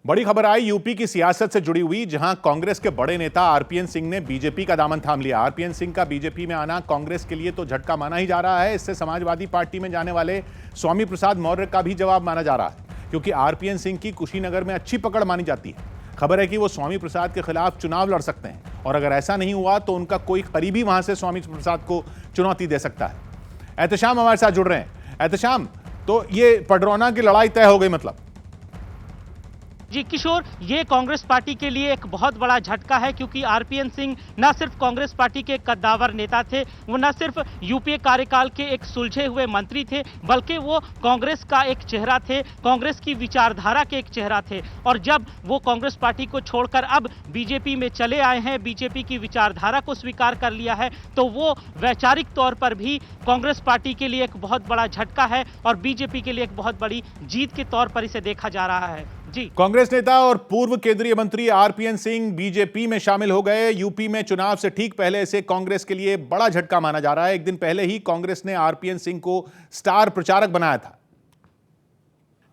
बड़ी खबर आई यूपी की सियासत से जुड़ी हुई, जहां कांग्रेस के बड़े नेता आरपीएन सिंह ने बीजेपी का दामन थाम लिया। आरपीएन सिंह का बीजेपी में आना कांग्रेस के लिए तो झटका माना ही जा रहा है। इससे समाजवादी पार्टी में जाने वाले स्वामी प्रसाद मौर्य का भी जवाब माना जा रहा है, क्योंकि आरपीएन सिंह की कुशीनगर में अच्छी पकड़ मानी जाती है। खबर है कि वो स्वामी प्रसाद के खिलाफ चुनाव लड़ सकते हैं, और अगर ऐसा नहीं हुआ तो उनका कोई करीबी वहां से स्वामी प्रसाद को चुनौती दे सकता है। एहतशाम हमारे साथ जुड़ रहे हैं। एहतशाम, तो ये पडरौना की लड़ाई तय हो गई मतलब? जी किशोर, ये कांग्रेस पार्टी के लिए एक बहुत बड़ा झटका है, क्योंकि आरपीएन सिंह न सिर्फ कांग्रेस पार्टी के कद्दावर नेता थे, वो न सिर्फ यूपीए कार्यकाल के एक सुलझे हुए मंत्री थे, बल्कि वो कांग्रेस का एक चेहरा थे, कांग्रेस की विचारधारा के एक चेहरा थे। और जब वो कांग्रेस पार्टी को छोड़कर अब बीजेपी में चले आए हैं, बीजेपी की विचारधारा को स्वीकार कर लिया है, तो वो वैचारिक तौर पर भी कांग्रेस पार्टी के लिए एक बहुत बड़ा झटका है और बीजेपी के लिए एक बहुत बड़ी जीत के तौर पर इसे देखा जा रहा है। जी, कांग्रेस नेता और पूर्व केंद्रीय मंत्री आरपीएन सिंह बीजेपी में शामिल हो गए। यूपी में चुनाव से ठीक पहले से कांग्रेस के लिए बड़ा झटका माना जा रहा है। एक दिन पहले ही कांग्रेस ने आरपीएन सिंह को स्टार प्रचारक बनाया था,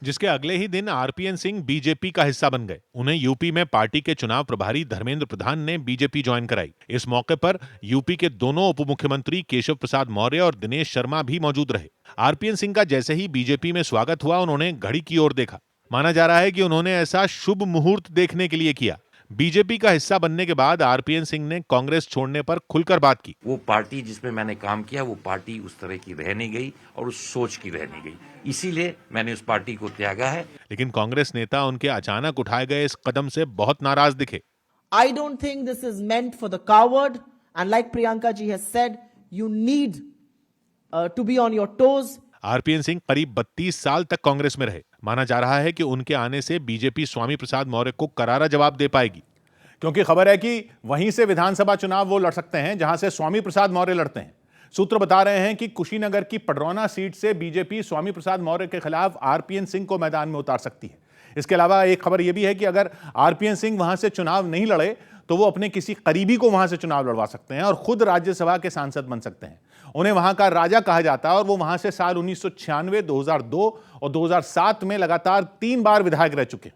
जिसके अगले ही दिन आरपीएन सिंह बीजेपी का हिस्सा बन गए। उन्हें यूपी में पार्टी के चुनाव प्रभारी धर्मेंद्र प्रधान ने बीजेपी ज्वाइन कराई। इस मौके पर यूपी के दोनों उप मुख्यमंत्री केशव प्रसाद मौर्य और दिनेश शर्मा भी मौजूद रहे। आरपीएन सिंह का जैसे ही बीजेपी में स्वागत हुआ, उन्होंने घड़ी की ओर देखा। माना जा रहा है कि उन्होंने ऐसा शुभ मुहूर्त देखने के लिए किया। बीजेपी का हिस्सा बनने के बाद आरपीएन सिंह ने कांग्रेस छोड़ने पर खुलकर बात की। वो पार्टी जिसमें मैंने काम किया, वो पार्टी उस तरह की रह नहीं गई और उस सोच की रह नहीं गई, इसीलिए मैंने उस पार्टी को त्यागा है। लेकिन कांग्रेस नेता उनके अचानक उठाए गए इस कदम से बहुत नाराज दिखे। I don't think this is meant for the coward, and like Priyanka ji has said, you need to be on your toes. RPN Singh करीब 32 साल तक कांग्रेस में रहे। माना जा रहा है कि उनके आने से बीजेपी स्वामी प्रसाद मौर्य को करारा जवाब दे पाएगी, क्योंकि खबर है कि वहीं से विधानसभा चुनाव वो लड़ सकते हैं जहां से स्वामी प्रसाद मौर्य लड़ते हैं। सूत्र बता रहे हैं कि कुशीनगर की पडरौना सीट से बीजेपी स्वामी प्रसाद मौर्य के खिलाफ आरपीएन सिंह को मैदान में उतार सकती है। इसके अलावा एक खबर यह भी है कि अगर आरपीएन सिंह वहां से चुनाव नहीं लड़े तो वो अपने किसी करीबी को वहां से चुनाव लड़वा सकते हैं और खुद राज्यसभा के सांसद बन सकते हैं। उन्हें वहां का राजा कहा जाता है और वो वहां से साल 1996, 2002 और 2007 में लगातार 3 बार विधायक रह चुके हैं।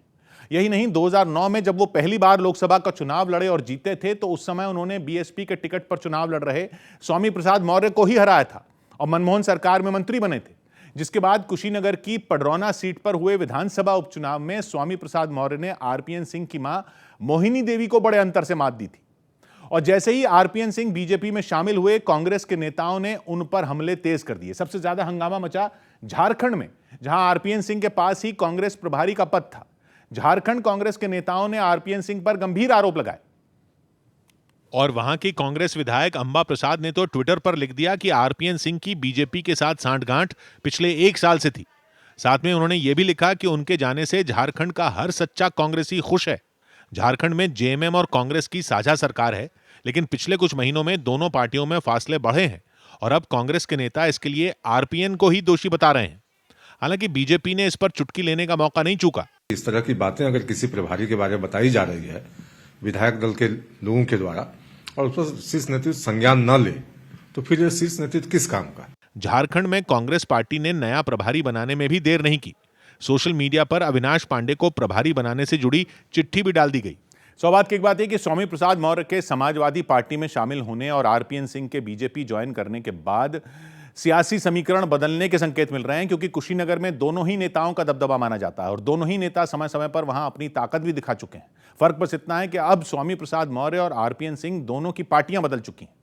यही नहीं, 2009 में जब वो पहली बार लोकसभा का चुनाव लड़े और जीते थे, तो उस समय उन्होंने बीएसपी के टिकट पर चुनाव लड़ रहे स्वामी प्रसाद मौर्य को ही हराया था और मनमोहन सरकार में मंत्री बने थे। जिसके बाद कुशीनगर की पडरौना सीट पर हुए विधानसभा उपचुनाव में स्वामी प्रसाद मौर्य ने आरपीएन सिंह की मां मोहिनी देवी को बड़े अंतर से मात दी थी। और जैसे ही आरपीएन सिंह बीजेपी में शामिल हुए, कांग्रेस के नेताओं ने उन पर हमले तेज कर दिए। सबसे ज्यादा हंगामा मचा झारखंड में, जहां आरपीएन सिंह के पास ही कांग्रेस प्रभारी का पद था। झारखंड कांग्रेस के नेताओं ने आरपीएन सिंह पर गंभीर आरोप लगाए और वहां की कांग्रेस विधायक अंबा प्रसाद ने तो ट्विटर पर लिख दिया कि आरपीएन सिंह की बीजेपी के साथ सांठगांठ पिछले 1 साल से थी। साथ में उन्होंने यह भी लिखा कि उनके जाने से झारखंड का हर सच्चा कांग्रेसी खुश है। झारखंड में जेएमएम और कांग्रेस की साझा सरकार है, लेकिन पिछले कुछ महीनों में दोनों पार्टियों में फासले बढ़े हैं और अब कांग्रेस के नेता इसके लिए आरपीएन को ही दोषी बता रहे हैं। हालांकि बीजेपी ने इस पर चुटकी लेने का मौका नहीं चूका। इस तरह की बातें अगर किसी प्रभारी के बारे में बताई जा रही है विधायक दल के लोगों के द्वारा और उस पर शीर्ष नेतृत्व संज्ञान न ले, तो फिर यह शीर्ष नेतृत्व किस काम का? झारखंड में कांग्रेस पार्टी ने नया प्रभारी बनाने में भी देर नहीं की। सोशल मीडिया पर अविनाश पांडे को प्रभारी बनाने से जुड़ी चिट्ठी भी डाल दी गई। सौभाग्य की एक बात है कि स्वामी प्रसाद मौर्य के समाजवादी पार्टी में शामिल होने और आरपीएन सिंह के बीजेपी ज्वाइन करने के बाद सियासी समीकरण बदलने के संकेत मिल रहे हैं, क्योंकि कुशीनगर में दोनों ही नेताओं का दबदबा माना जाता है और दोनों ही नेता समय समय पर वहां अपनी ताकत भी दिखा चुके हैं। फर्क बस इतना है कि अब स्वामी प्रसाद मौर्य और आरपीएन सिंह दोनों की पार्टियां बदल चुकी हैं।